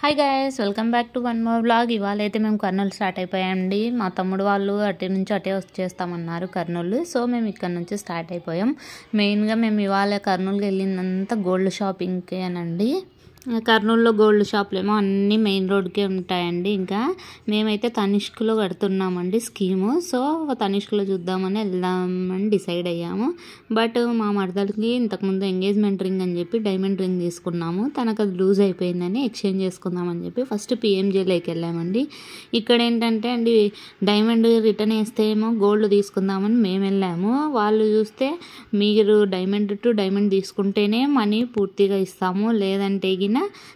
Hi guys, welcome back to one more vlog. ఇవాళ అయితే మేము కర్నూలు స్టార్ట్ అయిపోయామండి. మా తమ్ముడు వాళ్ళు అటు నుంచి అటే వచ్చేస్తామన్నారు కర్నూలు. సో మేము ఇక్కడ నుంచి స్టార్ట్ అయిపోయాం. మెయిన్గా మేము ఇవాళ కర్నూలుకి వెళ్ళిందంతా గోల్డ్ షాపింగ్కేనండి. కర్నూలులో గోల్డ్ షాపులు ఏమో అన్నీ మెయిన్ రోడ్కే ఉంటాయండి. ఇంకా మేమైతే తనిష్క్లో కడుతున్నామండి స్కీము. సో తనిష్క్లో చూద్దామని వెళ్దామని డిసైడ్ అయ్యాము. బట్ మా మరదలకి ఇంతకుముందు ఎంగేజ్మెంట్ రింగ్ అని చెప్పి డైమండ్ రింగ్ తీసుకున్నాము. తనకు అది లూజ్ అయిపోయిందని ఎక్స్చేంజ్ చేసుకుందామని చెప్పి ఫస్ట్ పిఎంజేలోకి వెళ్ళామండి. ఇక్కడ ఏంటంటే అండి, డైమండ్ రిటర్న్ వేస్తే ఏమో గోల్డ్ తీసుకుందామని మేము వెళ్ళాము. వాళ్ళు చూస్తే మీరు డైమండ్ టు డైమండ్ తీసుకుంటేనే మనీ పూర్తిగా ఇస్తాము, లేదంటే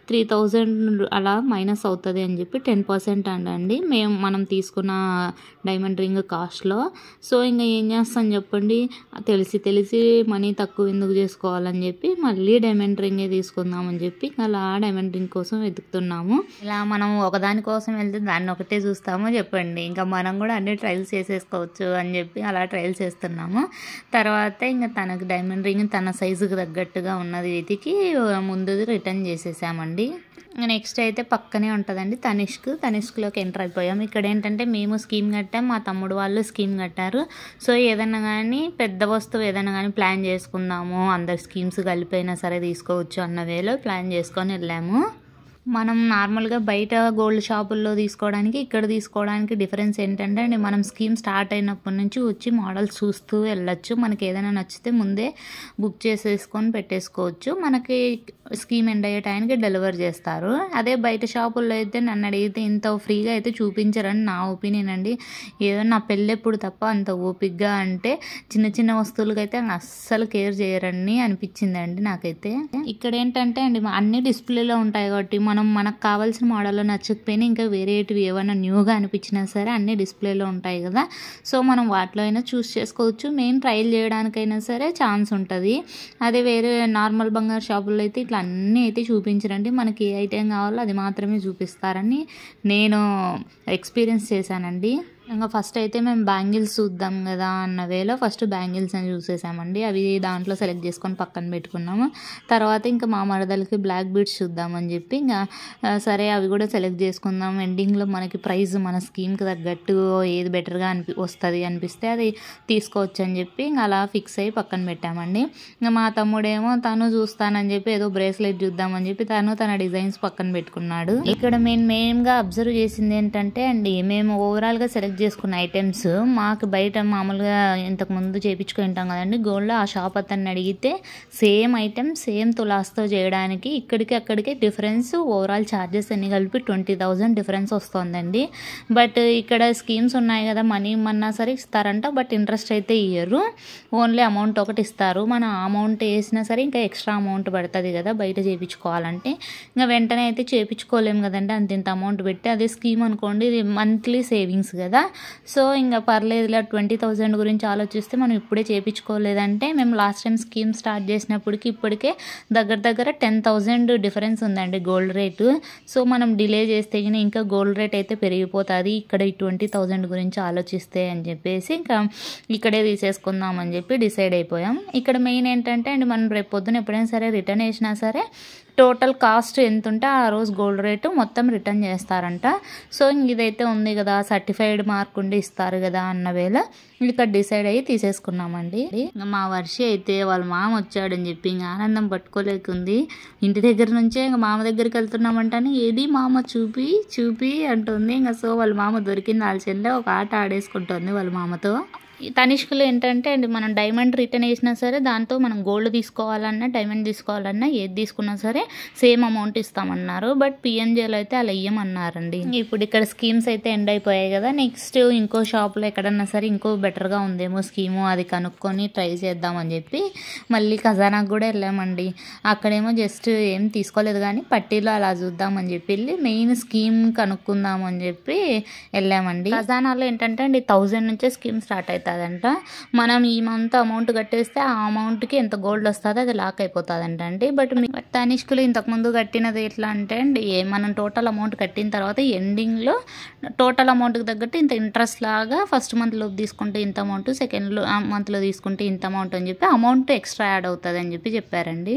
3000 అలా మైనస్ అవుతుంది అని చెప్పి 10% అండి మనం తీసుకున్న డైమండ్ రింగ్ కాస్ట్లో. సో ఇంకా ఏం చేస్తాం చెప్పండి, తెలిసి మనీ తక్కువ ఎందుకు చేసుకోవాలని చెప్పి మళ్ళీ డైమండ్ రింగే తీసుకుందామని చెప్పి అలా డైమండ్ రింగ్ కోసం వెతుకుతున్నాము. ఇలా మనం ఒకదాని కోసం వెళ్తే దాన్ని ఒకటే చూస్తాము చెప్పండి. ఇంకా మనం కూడా అన్ని ట్రయల్స్ చేసేసుకోవచ్చు అని చెప్పి అలా ట్రయల్స్ చేస్తున్నాము. తర్వాత ఇంకా తనకు డైమండ్ రింగ్ తన సైజుకి తగ్గట్టుగా ఉన్నది వెతికి ముందుది రిటర్న్ చేసేసామండి. నెక్స్ట్ అయితే పక్కనే ఉంటుందండి తనిష్క్లోకి ఎంటర్ అయిపోయాం. ఇక్కడ ఏంటంటే మేము స్కీమ్ కట్టాం, మా తమ్ముడు వాళ్ళు స్కీమ్ కట్టారు. సో ఏదన్నా కానీ పెద్ద వస్తువు ఏదైనా కానీ ప్లాన్ చేసుకుందాము, అందరు స్కీమ్స్ కలిపైనా సరే తీసుకోవచ్చు అన్న వేలో ప్లాన్ చేసుకొని వెళ్ళాము. మనం నార్మల్గా బయట గోల్డ్ షాపుల్లో తీసుకోవడానికి ఇక్కడ తీసుకోవడానికి డిఫరెన్స్ ఏంటంటే అండి, మనం స్కీమ్ స్టార్ట్ అయినప్పటి నుంచి వచ్చి మోడల్స్ చూస్తూ వెళ్ళొచ్చు. మనకి ఏదైనా నచ్చితే ముందే బుక్ చేసేసుకొని పెట్టేసుకోవచ్చు. మనకి స్కీమ్ ఎండ్ అయ్యే టైంకి డెలివర్ చేస్తారు. అదే బయట షాపుల్లో అయితే నన్ను అడిగితే ఇంత ఫ్రీగా అయితే చూపించరని నా ఒపీనియన్ అండి. ఏదో నా పెళ్ళెప్పుడు తప్ప అంత ఓపిక్గా అంటే చిన్న వస్తువులకైతే అస్సలు కేర్ చేయరని అనిపించిందండి నాకైతే. ఇక్కడ ఏంటంటే అండి అన్ని డిస్ప్లేలో ఉంటాయి కాబట్టి మనకు కావాల్సిన మోడల్లో నచ్చకపోయినా ఇంకా వేరేటివి ఏమైనా న్యూగా అనిపించినా సరే అన్ని డిస్ప్లేలో ఉంటాయి కదా. సో మనం వాటిలో అయినా చూస్ చేసుకోవచ్చు. మెయిన్ ట్రయల్ చేయడానికైనా సరే ఛాన్స్ ఉంటుంది. అదే వేరే నార్మల్ బంగారు షాపుల్లో అయితే ఇట్లా అన్నీ అయితే చూపించరండి. మనకి ఏ ఐటెం కావాలో అది మాత్రమే చూపిస్తారని నేను ఎక్స్పీరియన్స్ చేశానండి. ఇంకా ఫస్ట్ అయితే మేము బ్యాంగిల్స్ చూద్దాం కదా అన్న వేలో ఫస్ట్ బ్యాంగిల్స్ అని చూసేసామండి. అవి దాంట్లో సెలెక్ట్ చేసుకొని పక్కన పెట్టుకున్నాము. తర్వాత ఇంకా మా మరదలకి బ్లాక్ బీడ్స్ చూద్దామని చెప్పి ఇంకా సరే అవి కూడా సెలెక్ట్ చేసుకుందాం. ఎండింగ్లో మనకి ప్రైస్ మన స్కీమ్కి తగ్గట్టు ఏది బెటర్గా వస్తుంది అనిపిస్తే అది తీసుకోవచ్చు అని చెప్పి ఇంకా అలా ఫిక్స్ అయ్యి పక్కన పెట్టామండి. ఇంకా మా తమ్ముడేమో తను చూస్తానని చెప్పి ఏదో బ్రేస్లెట్ చూద్దామని చెప్పి తన డిజైన్స్ పక్కన పెట్టుకున్నాడు. ఇక్కడ మెయిన్గా అబ్జర్వ్ చేసింది ఏంటంటే అండి, మేము ఓవరాల్గా సెలెక్ట్ చేసుకున్న ఐటమ్స్ మాకు బయట మామూలుగా ఇంతకుముందు చేయించుకుంటాం కదండి గోల్డ్, ఆ షాప్ అతన్ని అడిగితే సేమ్ ఐటమ్ సేమ్ తులాస్తో చేయడానికి ఇక్కడికి అక్కడికి డిఫరెన్స్ ఓవరాల్ ఛార్జెస్ అన్ని కలిపి 20,000 డిఫరెన్స్ వస్తుందండి. బట్ ఇక్కడ స్కీమ్స్ ఉన్నాయి కదా, మనీ ఇమ్మన్నా సరే ఇస్తారంట, బట్ ఇంట్రెస్ట్ అయితే ఇయ్యరు. ఓన్లీ అమౌంట్ ఒకటి ఇస్తారు. మనం అమౌంట్ వేసినా సరే ఇంకా ఎక్స్ట్రా అమౌంట్ పడుతుంది కదా బయట చేయించుకోవాలంటే. ఇంకా వెంటనే అయితే చేయించుకోలేము కదండి అంత అమౌంట్ పెట్టి. అదే స్కీమ్ అనుకోండి, ఇది మంత్లీ సేవింగ్స్ కదా. సో ఇంకా పర్లేదులే 20,000 గురించి ఆలోచిస్తే మనం ఇప్పుడే చేయించుకోలేదంటే మేము లాస్ట్ టైం స్కీమ్ స్టార్ట్ చేసినప్పటికి ఇప్పటికే దగ్గర 10,000 డిఫరెన్స్ ఉందండి గోల్డ్ రేటు. సో మనం డిలే చేస్తే ఇంకా గోల్డ్ రేట్ అయితే పెరిగిపోతుంది ఇక్కడ ఈ 20,000 గురించి ఆలోచిస్తే అని చెప్పేసి ఇంకా ఇక్కడే తీసేసుకుందామని చెప్పి డిసైడ్ అయిపోయాం. ఇక్కడ మెయిన్ ఏంటంటే అండి, మనం రేపు పొద్దున ఎప్పుడైనా సరే రిటర్న్ వేసినా సరే టోటల్ కాస్ట్ ఎంత ఉంటే ఆ రోజు గోల్డ్ రేటు మొత్తం రిటర్న్ చేస్తారంట. సో ఇదైతే ఉంది కదా, సర్టిఫైడ్ మార్క్ ఉండి ఇస్తారు కదా అన్న వేళ ఇక్కడ డిసైడ్ అయ్యి తీసేసుకున్నామండి. మా వర్షి అయితే వాళ్ళ మామ వచ్చాడని చెప్పి ఇంకా ఆనందం పట్టుకోలేకుంది. ఇంటి దగ్గర నుంచే ఇంకా మామ దగ్గరికి వెళ్తున్నామంటానే ఏది మామ చూపి అంటుంది. ఇంకా సో వాళ్ళ మామ దొరికింది ఆల్చెల్లే ఒక ఆట ఆడేసుకుంటుంది వాళ్ళ మామతో. తనిష్క్లో ఏంటంటే అండి, మనం డైమండ్ రిటర్న్ వేసినా సరే దాంతో మనం గోల్డ్ తీసుకోవాలన్నా డైమండ్ తీసుకోవాలన్నా ఏది తీసుకున్నా సరే సేమ్ అమౌంట్ ఇస్తామన్నారు. బట్ పిఎన్జేలో అయితే అలా ఇయ్యమన్నారండి. ఇప్పుడు ఇక్కడ స్కీమ్స్ అయితే ఎండ్ అయిపోయాయి కదా. నెక్స్ట్ ఇంకో షాప్లో ఎక్కడన్నా సరే ఇంకో బెటర్గా ఉందేమో స్కీము, అది కనుక్కొని ట్రై చేద్దామని చెప్పి మళ్ళీ ఖజానాకు కూడా వెళ్ళామండి. అక్కడేమో జస్ట్ ఏం తీసుకోలేదు కానీ పట్టీలో అలా చూద్దామని చెప్పి వెళ్ళి మెయిన్ స్కీమ్ కనుక్కుందామని చెప్పి వెళ్ళామండి. ఖజానాలో ఏంటంటే అండి 1000 నుంచే స్కీమ్ స్టార్ట్ అవుతుంది అంట. మనం ఈ మంత్ అమౌంట్ కట్టేస్తే ఆ అమౌంట్కి ఎంత గోల్డ్ వస్తుందో అది లాక్ అయిపోతుందంట అండి. బట్ తనిష్క్లో ఇంతకుముందు కట్టినది ఎట్లా అంటే అండి, మనం టోటల్ అమౌంట్ కట్టిన తర్వాత ఎండింగ్లో టోటల్ అమౌంట్కి తగ్గట్టు ఇంత ఇంట్రెస్ట్ లాగా ఫస్ట్ మంత్లో తీసుకుంటే ఇంత అమౌంట్, సెకండ్ మంత్లో తీసుకుంటే ఇంత అమౌంట్ అని చెప్పి అమౌంట్ ఎక్స్ట్రా యాడ్ అవుతుంది అని చెప్పి చెప్పారండి.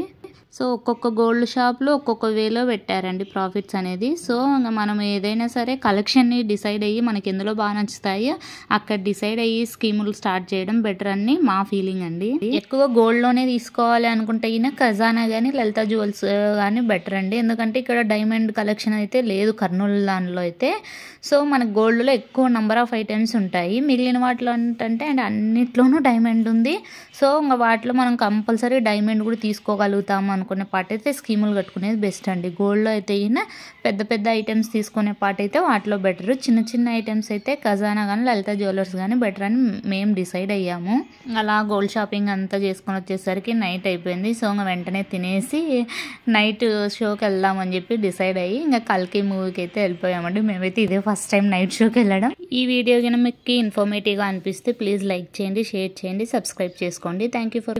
సో ఒక్కొక్క గోల్డ్ షాప్లో ఒక్కొక్క వేలో పెట్టారండి ప్రాఫిట్స్ అనేది. సో ఇంకా మనం ఏదైనా సరే కలెక్షన్ని డిసైడ్ అయ్యి మనకి ఎందులో బాగా నచ్చుతాయో అక్కడ డిసైడ్ అయ్యి స్కీములు స్టార్ట్ చేయడం బెటర్ అని మా ఫీలింగ్ అండి. ఎక్కువ గోల్డ్లోనే తీసుకోవాలి అనుకుంటే ఈయన ఖజానా కానీ లలిత జ్యువెల్స్ కానీ బెటర్ అండి. ఎందుకంటే ఇక్కడ డైమండ్ కలెక్షన్ అయితే లేదు కర్నూలు దానిలో అయితే. సో మనకు గోల్డ్లో ఎక్కువ నెంబర్ ఆఫ్ ఐటమ్స్ ఉంటాయి. మిగిలిన వాటిలో ఏంటంటే అండ్ అన్నిట్లోనూ డైమండ్ ఉంది. సో ఇంకా వాటిలో మనం కంపల్సరీ డైమండ్ కూడా తీసుకోగలుగుతాము అనుకునే పాట అయితే స్కీములు కట్టుకునేది బెస్ట్ అండి. గోల్డ్లో అయితే ఈయన పెద్ద పెద్ద ఐటమ్స్ తీసుకునే పాట అయితే వాటిలో బెటర్. చిన్న చిన్న ఐటమ్స్ అయితే ఖజానా కానీ లలిత జ్యువెలర్స్ కానీ బెటర్ అని మేము డిసైడ్ అయ్యాము. అలా గోల్డ్ షాపింగ్ అంతా చేసుకొని వచ్చేసరికి నైట్ అయిపోయింది. సో ఇంకా వెంటనే తినేసి నైట్ షోకి వెళ్దామని చెప్పి డిసైడ్ అయ్యి ఇంకా కల్కి మూవీకి అయితే వెళ్ళిపోయామండి. మేమైతే ఇదే ఫస్ట్ టైం నైట్ షోకి వెళ్ళడం. ఈ వీడియో కనుక మీకు ఇన్ఫర్మేటివ్గా అనిపిస్తే ప్లీజ్ లైక్ చేయండి, షేర్ చేయండి, సబ్స్క్రైబ్ చేసుకోండి. Thank you for